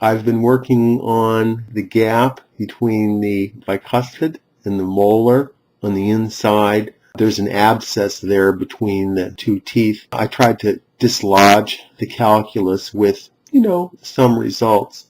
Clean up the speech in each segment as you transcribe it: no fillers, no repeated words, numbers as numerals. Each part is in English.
I've been working on the gap between the bicuspid and the molar on the inside. There's an abscess there between the two teeth. I tried to dislodge the calculus with, some results.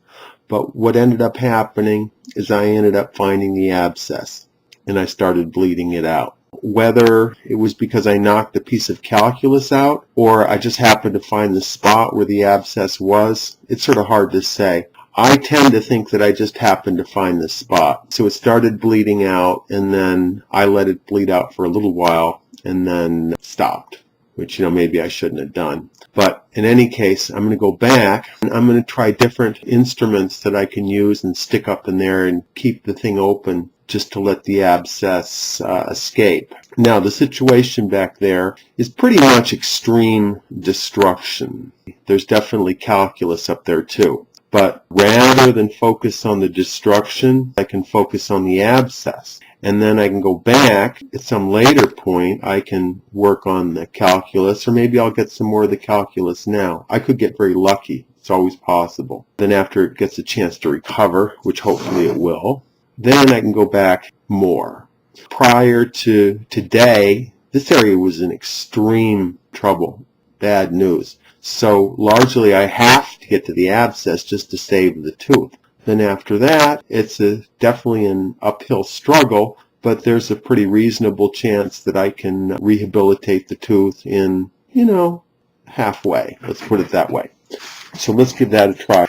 But what ended up happening is I ended up finding the abscess, and I started bleeding it out. Whether it was because I knocked a piece of calculus out or I just happened to find the spot where the abscess was, it's sort of hard to say. I tend to think that I just happened to find the spot. So it started bleeding out, and then I let it bleed out for a little while and then stopped, which, maybe I shouldn't have done. But in any case, I'm going to go back and I'm going to try different instruments that I can use and stick up in there and keep the thing open just to let the abscess escape. Now, the situation back there is pretty much extreme destruction. There's definitely calculus up there too. But rather than focus on the destruction, I can focus on the abscess. And then I can go back at some later point. I can work on the calculus, or maybe I'll get some more of the calculus now. I could get very lucky. It's always possible. Then after it gets a chance to recover, which hopefully it will, then I can go back more. Prior to today, this area was in extreme trouble, bad news. So largely I have to get to the abscess just to save the tooth. Then after that, it's definitely an uphill struggle, but there's a pretty reasonable chance that I can rehabilitate the tooth in, halfway. Let's put it that way. So let's give that a try.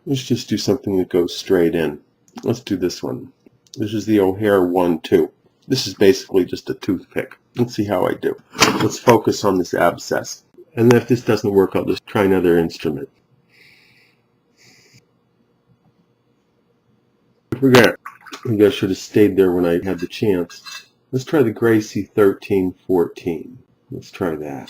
Let's just do something that goes straight in. Let's do this one. This is the O'Hare 1-2. This is basically just a toothpick. Let's see how I do. Let's focus on this abscess. And then if this doesn't work, I'll just try another instrument. Forget. Maybe I should have stayed there when I had the chance. Let's try the Gracie 13-14. Let's try that.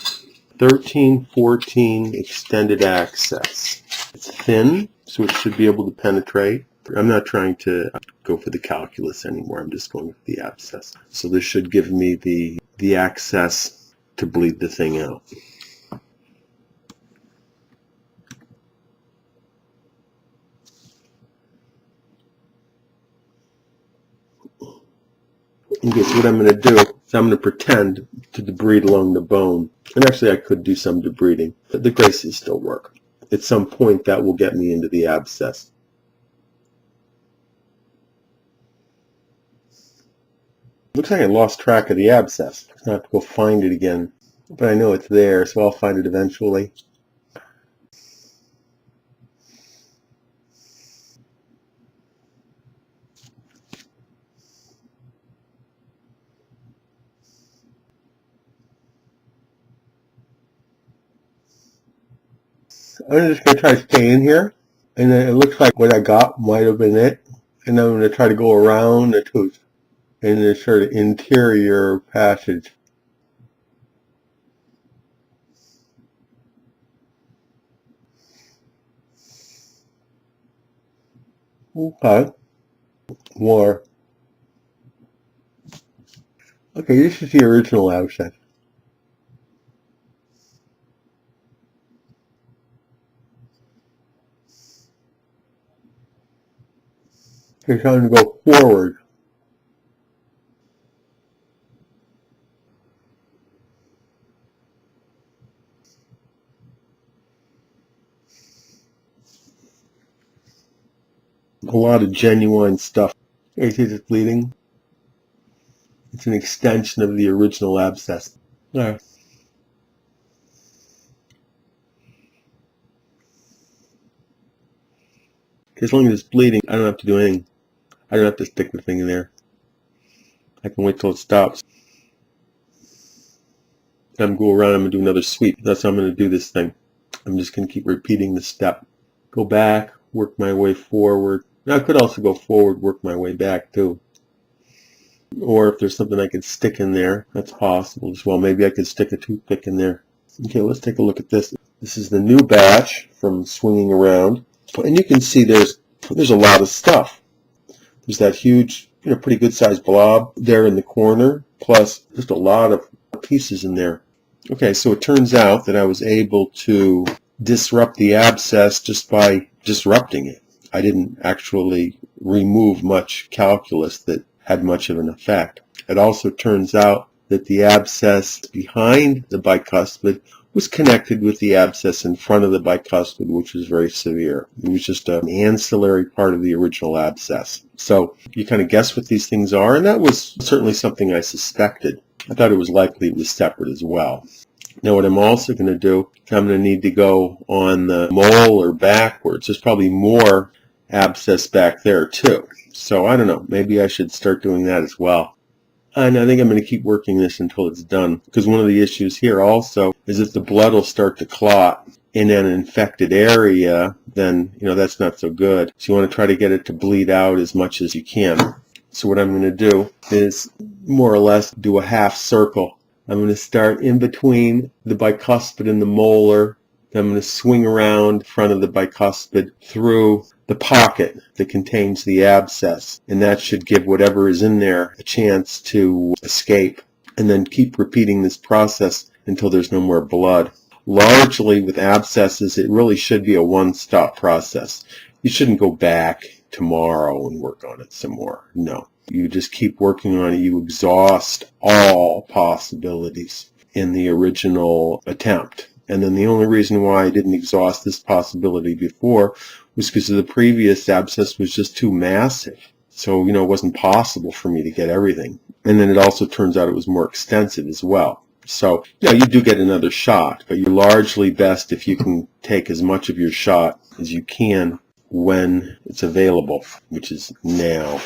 13-14 extended access. It's thin, so it should be able to penetrate. I'm not trying to go for the calculus anymore. I'm just going for the abscess. So this should give me the access to bleed the thing out. Okay, so what I'm going to do is I'm going to pretend to debride along the bone. And actually I could do some debriding, but the Gracies still work. At some point that will get me into the abscess. Looks like I lost track of the abscess. I have to go find it again. But I know it's there, so I'll find it eventually. I'm just going to try to stay in here, and then it looks like what I got might have been it, and then I'm going to try to go around the tooth in this sort of interior passage. Okay, more. Okay, this is the original abscess. You're trying to go forward. A lot of genuine stuff. You see this bleeding? It's an extension of the original abscess. There. As long as it's bleeding, I don't have to do anything. I don't have to stick the thing in there. I can wait till it stops. I'm going to go around, I'm going to do another sweep. That's how I'm going to do this thing. I'm just going to keep repeating the step. Go back, work my way forward. Now I could also go forward, work my way back too. Or if there's something I can stick in there, that's possible as well. Maybe I could stick a toothpick in there. Okay, let's take a look at this. This is the new batch from Swinging Around. And you can see there's a lot of stuff. There's that huge, pretty good sized blob there in the corner, plus just a lot of pieces in there. Okay, so it turns out that I was able to disrupt the abscess just by disrupting it. I didn't actually remove much calculus that had much of an effect. It also turns out that the abscess behind the bicuspid was connected with the abscess in front of the bicuspid, which was very severe. It was just an ancillary part of the original abscess. So you kind of guess what these things are, and that was certainly something I suspected. I thought it was likely it was separate as well. Now what I'm also going to do, I'm going to need to go on the molar backwards. There's probably more abscess back there too. So I don't know, maybe I should start doing that as well. And I think I'm going to keep working this until it's done, because one of the issues here also is if the blood will start to clot in an infected area, then that's not so good. So you want to try to get it to bleed out as much as you can. So what I'm going to do is more or less do a half circle. I'm going to start in between the bicuspid and the molar. Then I'm going to swing around in front of the bicuspid through the pocket that contains the abscess, and that should give whatever is in there a chance to escape, and then keep repeating this process until there's no more blood. Largely with abscesses, it really should be a one-stop process. You shouldn't go back tomorrow and work on it some more. No, you just keep working on it. You exhaust all possibilities in the original attempt. And then the only reason why I didn't exhaust this possibility before was because the previous abscess was just too massive. So, it wasn't possible for me to get everything. And then it also turns out it was more extensive as well. So, you do get another shot, but you're largely best if you can take as much of your shot as you can when it's available, which is now.